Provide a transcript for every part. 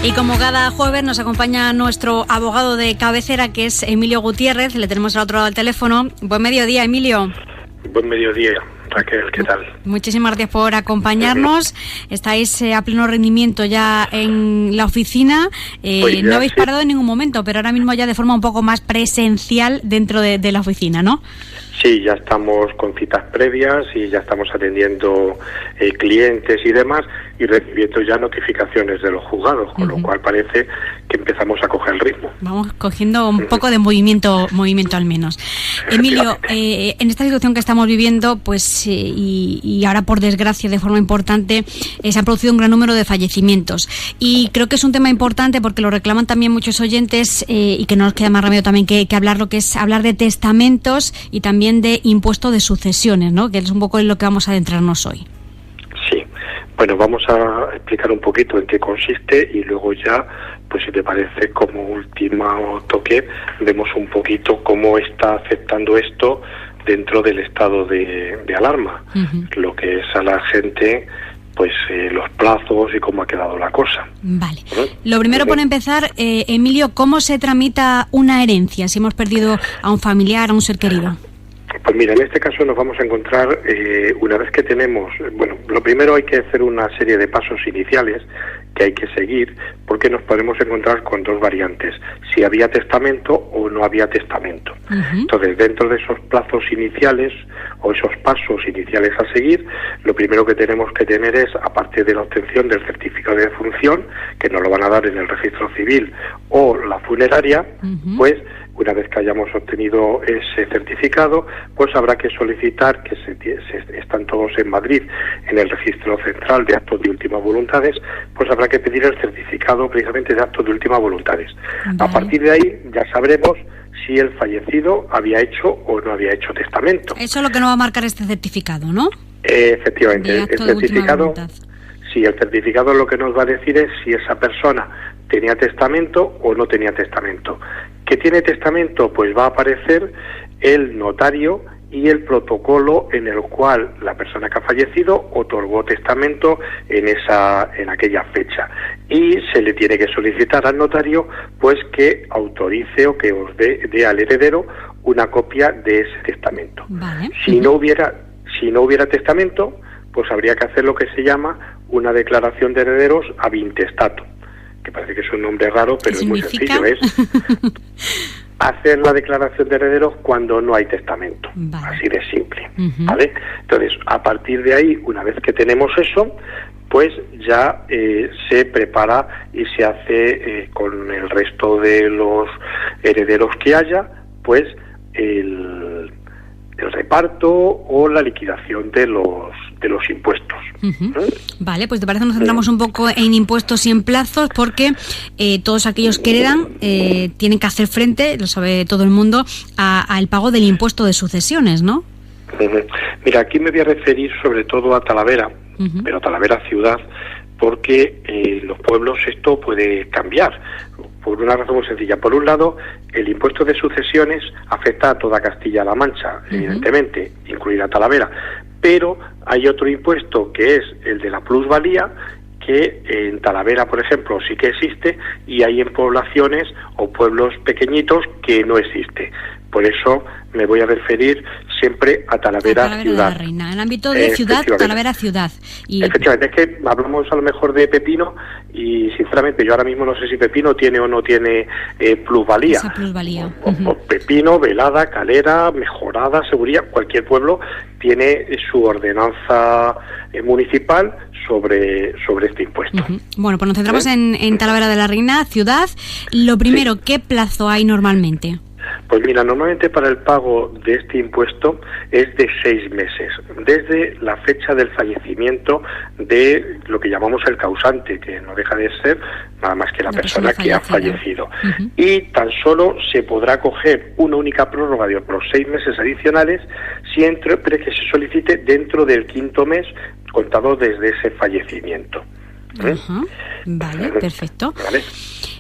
Y como cada jueves nos acompaña nuestro abogado de cabecera, que es Emilio Gutiérrez. Le tenemos al otro lado del teléfono. Buen mediodía, Emilio. Buen mediodía, Raquel, ¿qué tal? Muchísimas gracias por acompañarnos. Estáis a pleno rendimiento ya en la oficina. Pues no habéis parado en ningún momento, pero ahora mismo ya de forma un poco más presencial dentro de la oficina, ¿no? Sí, ya estamos con citas previas y ya estamos atendiendo clientes y demás y recibiendo ya notificaciones de los juzgados, con lo cual parece que empezamos a coger el ritmo. Vamos cogiendo un poco de movimiento al menos. Emilio, en esta situación que estamos viviendo, pues y ahora por desgracia de forma importante, se han producido un gran número de fallecimientos. Y creo que es un tema importante porque lo reclaman también muchos oyentes y que no nos queda más remedio también que hablar, lo que es hablar de testamentos y también de impuesto de sucesiones, ¿no? Que es un poco en lo que vamos a adentrarnos hoy. Sí, bueno, vamos a explicar un poquito en qué consiste y luego ya, pues si te parece, como último toque, vemos un poquito cómo está afectando esto dentro del estado de alarma, lo que es a la gente, pues los plazos y cómo ha quedado la cosa. Vale. Lo primero, por empezar, Emilio, ¿cómo se tramita una herencia si hemos perdido a un familiar, a un ser querido? Pues mira, en este caso nos vamos a encontrar, una vez que tenemos, bueno, lo primero hay que hacer una serie de pasos iniciales que hay que seguir, porque nos podemos encontrar con dos variantes, si había testamento o no había testamento. Entonces, dentro de esos plazos iniciales o esos pasos iniciales a seguir, lo primero que tenemos que tener es, aparte de la obtención del certificado de defunción, que nos lo van a dar en el registro civil o la funeraria, pues una vez que hayamos obtenido ese certificado, pues habrá que solicitar, que están todos en Madrid, en el registro central de actos de últimas voluntades, pues habrá que pedir el certificado precisamente de actos de últimas voluntades. A partir de ahí ya sabremos si el fallecido había hecho o no había hecho testamento. Eso es lo que nos va a marcar este certificado, ¿no? Efectivamente, el certificado, sí, el certificado lo que nos va a decir es si esa persona tenía testamento o no tenía testamento. ¿Qué tiene testamento? Pues va a aparecer el notario y el protocolo en el cual la persona que ha fallecido otorgó testamento en aquella fecha, y se le tiene que solicitar al notario pues que autorice o que os dé al heredero una copia de ese testamento. Vale. Si no hubiera testamento, pues habría que hacer lo que se llama una declaración de herederos ab intestato, que parece que es un nombre raro, pero es muy sencillo, es hacer la declaración de herederos cuando no hay testamento, así de simple, ¿vale? Entonces, a partir de ahí, una vez que tenemos eso, pues ya se prepara y se hace con el resto de los herederos que haya, pues el reparto o la liquidación de los impuestos. Vale, pues te parece que nos centramos un poco en impuestos y en plazos, porque todos aquellos que heredan tienen que hacer frente, lo sabe todo el mundo, al pago del impuesto de sucesiones, ¿no? Mira, aquí me voy a referir sobre todo a Talavera, pero Talavera ciudad, porque en los pueblos esto puede cambiar, por una razón muy sencilla. Por un lado, el impuesto de sucesiones afecta a toda Castilla-La Mancha, evidentemente, incluida Talavera, pero hay otro impuesto que es el de la plusvalía, que en Talavera, por ejemplo, sí que existe, y hay en poblaciones o pueblos pequeñitos que no existe. Por eso me voy a referir siempre a Talavera ciudad. De la Reina. En el ámbito de ciudad, Talavera ciudad. Y... Efectivamente, es que hablamos a lo mejor de Pepino y sinceramente yo ahora mismo no sé si Pepino tiene o no tiene plusvalía. Esa plusvalía. O Pepino, Velada, Calera, Mejorada, Seguría, cualquier pueblo tiene su ordenanza municipal sobre este impuesto. Bueno, pues nos centramos en Talavera de la Reina, ciudad. Lo primero, ¿qué plazo hay normalmente? Pues mira, normalmente para el pago de este impuesto es de 6 meses, desde la fecha del fallecimiento de lo que llamamos el causante, que no deja de ser nada más que la persona que ha fallecido. Y tan solo se podrá coger una única prórroga de otros 6 meses adicionales siempre que se solicite dentro del 5º mes contado desde ese fallecimiento. Vale, perfecto. ¿Vale?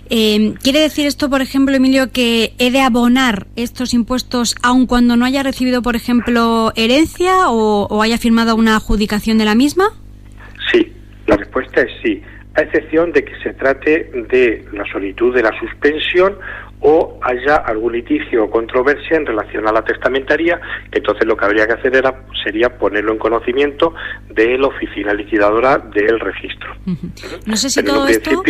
¿Quiere decir esto, por ejemplo, Emilio, que he de abonar estos impuestos aun cuando no haya recibido, por ejemplo, herencia o haya firmado una adjudicación de la misma? Sí, la respuesta es sí. a excepción de que se trate de la solitud de la suspensión o haya algún litigio o controversia en relación a la testamentaría, que entonces lo que habría que hacer sería ponerlo en conocimiento de la oficina liquidadora del registro. No sé si todo esto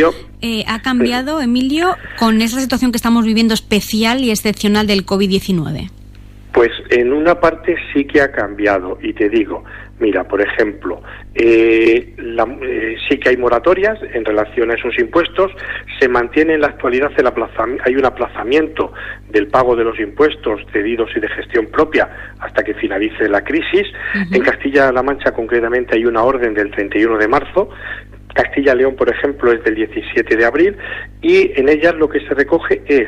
ha cambiado, Emilio, con esa situación que estamos viviendo especial y excepcional del COVID-19. Pues en una parte sí que ha cambiado, y te digo, mira, por ejemplo, sí que hay moratorias en relación a esos impuestos, se mantiene en la actualidad hay un aplazamiento del pago de los impuestos cedidos y de gestión propia hasta que finalice la crisis. En Castilla-La Mancha concretamente hay una orden del 31 de marzo, Castilla y León, por ejemplo, es del 17 de abril, y en ellas lo que se recoge es,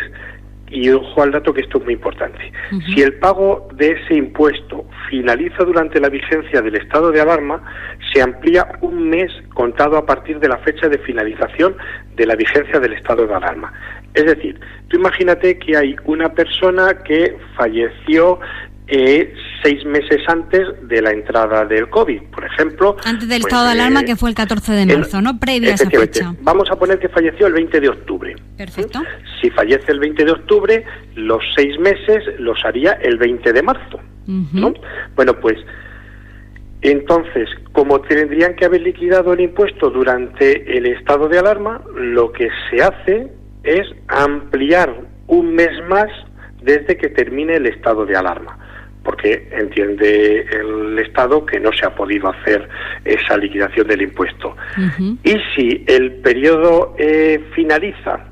y ojo al dato que esto es muy importante, si el pago de ese impuesto finaliza durante la vigencia del estado de alarma, se amplía un mes contado a partir de la fecha de finalización de la vigencia del estado de alarma. Es decir, tú imagínate que hay una persona que falleció 6 meses antes de la entrada del COVID, por ejemplo. Antes del estado de alarma, que fue el 14 de marzo, ¿no? Previa a esa fecha. Vamos a poner que falleció el 20 de octubre. Perfecto. Si fallece el 20 de octubre, los 6 meses los haría el 20 de marzo, ¿no? Bueno, pues entonces, como tendrían que haber liquidado el impuesto durante el estado de alarma, lo que se hace es ampliar un mes más desde que termine el estado de alarma, porque entiende el Estado que no se ha podido hacer esa liquidación del impuesto. Y si el periodo finaliza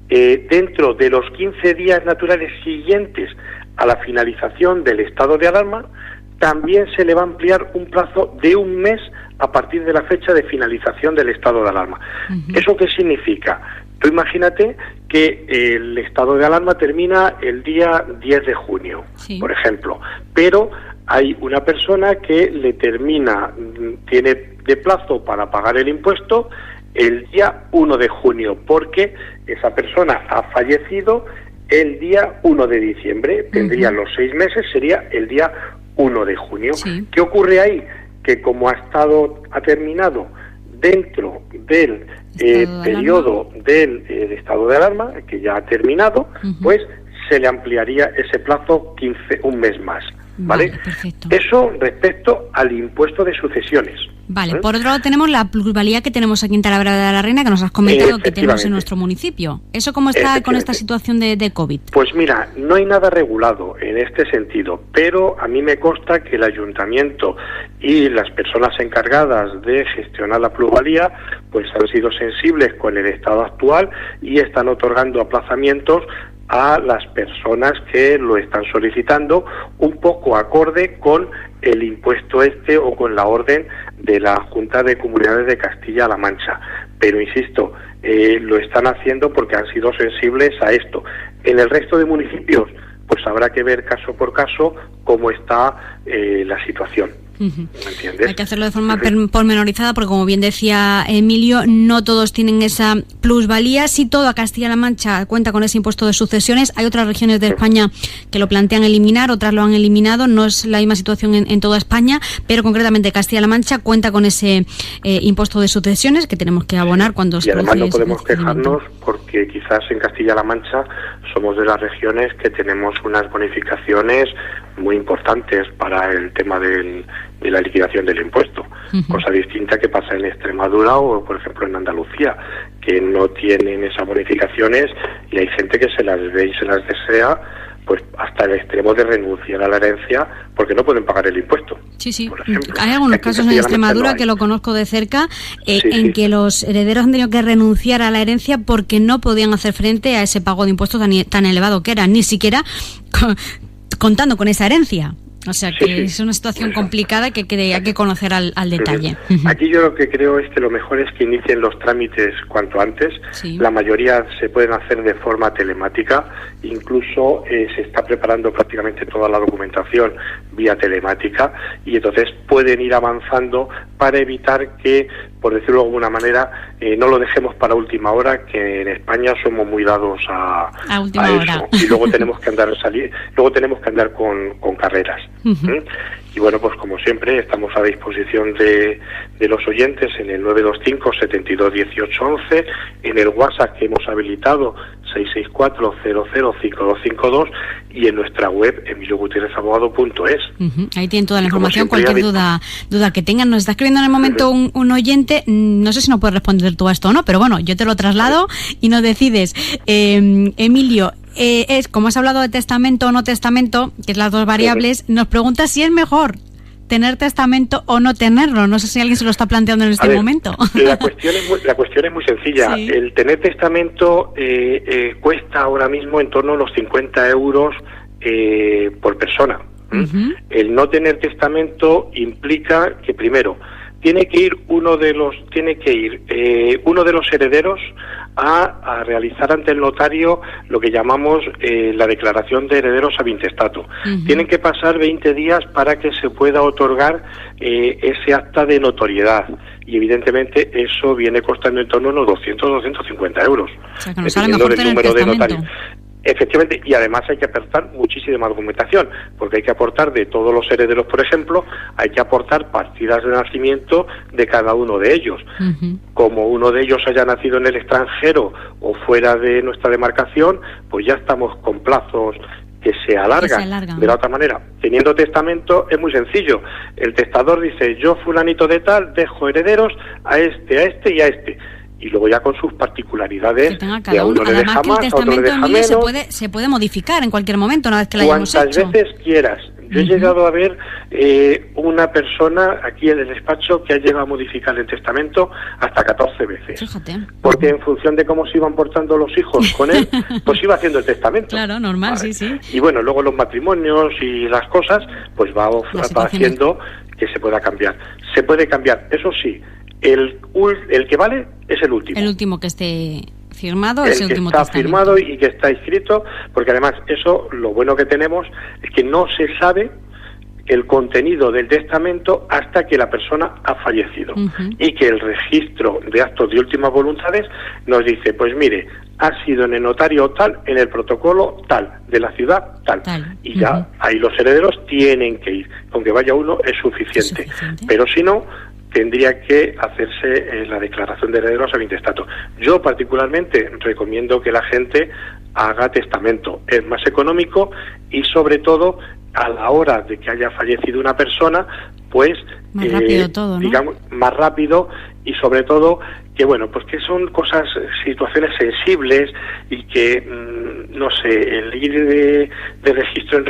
dentro de los 15 días naturales siguientes a la finalización del estado de alarma, también se le va a ampliar un plazo de un mes a partir de la fecha de finalización del estado de alarma. ¿Eso qué significa? Tú imagínate que el estado de alarma termina el día 10 de junio, por ejemplo, pero hay una persona que tiene de plazo para pagar el impuesto el día 1 de junio, porque esa persona ha fallecido el día 1 de diciembre, tendría los 6 meses, sería el día 1 de junio. ¿Qué ocurre ahí? Que como ha terminado dentro del periodo del estado de alarma, que ya ha terminado, pues se le ampliaría ese plazo un mes más. ¿Vale? Perfecto. Eso respecto al impuesto de sucesiones. Vale, por otro lado tenemos la plusvalía que tenemos aquí en Talavera de la Reina, que nos has comentado que tenemos en nuestro municipio. ¿Eso cómo está con esta situación de COVID? Pues mira, no hay nada regulado en este sentido, pero a mí me consta que el ayuntamiento y las personas encargadas de gestionar la plusvalía pues han sido sensibles con el estado actual y están otorgando aplazamientos a las personas que lo están solicitando, un poco acorde con el impuesto o con la orden de la Junta de Comunidades de Castilla-La Mancha. Pero insisto, lo están haciendo porque han sido sensibles a esto. En el resto de municipios, pues habrá que ver caso por caso cómo está la situación. ¿Me entiendes? Hay que hacerlo de forma pormenorizada porque, como bien decía Emilio, no todos tienen esa plusvalía. Si toda Castilla-La Mancha cuenta con ese impuesto de sucesiones, hay otras regiones de España que lo plantean eliminar, otras lo han eliminado. No es la misma situación en toda España, pero concretamente Castilla-La Mancha cuenta con ese impuesto de sucesiones que tenemos que abonar cuando se produce. Y además no podemos quejarnos porque quizás en Castilla-La Mancha somos de las regiones que tenemos unas bonificaciones muy importantes para el tema de la liquidación del impuesto, cosa distinta que pasa en Extremadura o, por ejemplo, en Andalucía, que no tienen esas bonificaciones y hay gente que se las ve y se las desea, pues hasta el extremo de renunciar a la herencia porque no pueden pagar el impuesto. Sí. Hay algunos casos en Extremadura que lo conozco de cerca, en que los herederos han tenido que renunciar a la herencia porque no podían hacer frente a ese pago de impuestos tan elevado que era, ni siquiera contando con esa herencia. O sea que es una situación complicada que hay que conocer al detalle. Aquí yo lo que creo es que lo mejor es que inicien los trámites cuanto antes. La mayoría se pueden hacer de forma telemática. Incluso se está preparando prácticamente toda la documentación vía telemática y entonces pueden ir avanzando para evitar que, por decirlo de alguna manera, no lo dejemos para última hora, que en España somos muy dados a última eso. Hora. Y luego tenemos que andar con carreras. Uh-huh. Y bueno, pues como siempre, estamos a disposición de los oyentes en el 925 72 18 11, en el WhatsApp que hemos habilitado 664 005252 y en nuestra web emiliogutierrezabogado.es. Uh-huh. Ahí tienen toda la información, cualquier duda que tengan. Nos está escribiendo en el momento un oyente, no sé si nos puedes responder tú a esto o no, pero bueno, yo te lo traslado y nos decides. Emilio, como has hablado de testamento o no testamento, que es las dos variables, nos pregunta si es mejor tener testamento o no tenerlo. No sé si alguien se lo está planteando en este momento. La cuestión es muy sencilla. Sí. El tener testamento cuesta ahora mismo en torno a los 50 euros por persona. Uh-huh. El no tener testamento implica que primero tiene que ir uno de los herederos a realizar ante el notario lo que llamamos la declaración de herederos ab intestato. Uh-huh. Tienen que pasar 20 días para que se pueda otorgar ese acta de notoriedad. Y evidentemente eso viene costando en torno a unos 200-250 euros. O sea, que nos sale mejor tener número testamento. De notarios. Efectivamente, y además hay que aportar muchísima documentación, porque hay que aportar de todos los herederos, por ejemplo, hay que aportar partidas de nacimiento de cada uno de ellos. Uh-huh. Como uno de ellos haya nacido en el extranjero o fuera de nuestra demarcación, pues ya estamos con plazos que se alargan. De la otra manera, teniendo testamento es muy sencillo. El testador dice, yo fulanito de tal, dejo herederos a este y a este. Y luego ya con sus particularidades, de a uno le deja más, a otro le deja menos. Se puede modificar en cualquier momento una vez que lo hayamos hecho. Cuantas veces quieras. Yo he llegado a ver una persona aquí en el despacho que ha llegado a modificar el testamento hasta 14 veces. Fíjate. Porque en función de cómo se iban portando los hijos con él, pues iba haciendo el testamento. Claro, normal, ¿vale? Sí. Y bueno, luego los matrimonios y las cosas, pues va haciendo que se pueda cambiar. Se puede cambiar, eso sí. El que vale es el último. El último que esté firmado es el último que está testamento. firmado y que está escrito, porque además eso, lo bueno que tenemos es que no se sabe el contenido del testamento hasta que la persona ha fallecido. Uh-huh. Y que el registro de actos de últimas voluntades nos dice, pues mire, ha sido en el notario tal, en el protocolo tal, de la ciudad tal. Y ya ahí los herederos tienen que ir. Aunque vaya uno es suficiente. Pero si no, tendría que hacerse la declaración de herederos ab intestato. Yo particularmente recomiendo que la gente haga testamento. Es más económico y sobre todo a la hora de que haya fallecido una persona, pues más rápido todo, ¿no? Digamos, más rápido y sobre todo que bueno, pues que son cosas, situaciones sensibles y que no sé, el ir de registro en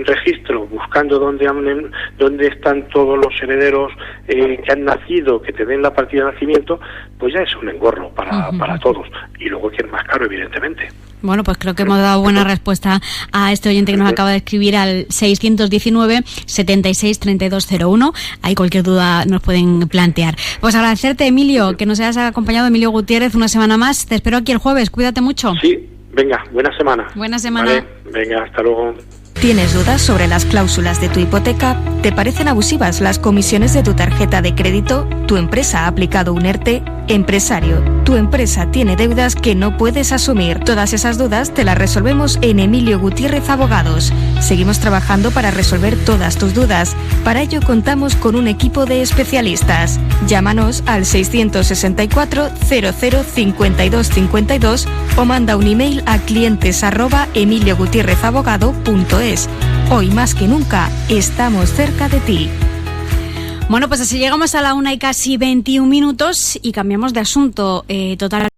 registro buscando dónde están todos los herederos que han nacido, que te den la partida de nacimiento, pues ya es un engorro para todos y luego que es más caro, evidentemente. Bueno, pues creo que hemos dado buena respuesta a este oyente que nos acaba de escribir al 619 76 3201. Ahí cualquier duda nos pueden plantear. Pues agradecerte, Emilio, que nos hayas acompañado, Emilio Gutiérrez, una semana más. Te espero aquí el jueves. Cuídate mucho. Sí, venga, buena semana. Buena semana. Vale, venga, hasta luego. ¿Tienes dudas sobre las cláusulas de tu hipoteca? ¿Te parecen abusivas las comisiones de tu tarjeta de crédito? ¿Tu empresa ha aplicado un ERTE? Empresario, tu empresa tiene deudas que no puedes asumir. Todas esas dudas te las resolvemos en Emilio Gutiérrez Abogados. Seguimos trabajando para resolver todas tus dudas. Para ello contamos con un equipo de especialistas. Llámanos al 664 005252 o manda un email a clientes@emiliogutierrezabogado.es. Hoy más que nunca estamos cerca de ti. Bueno, pues así llegamos a la 1:21 y cambiamos de asunto total.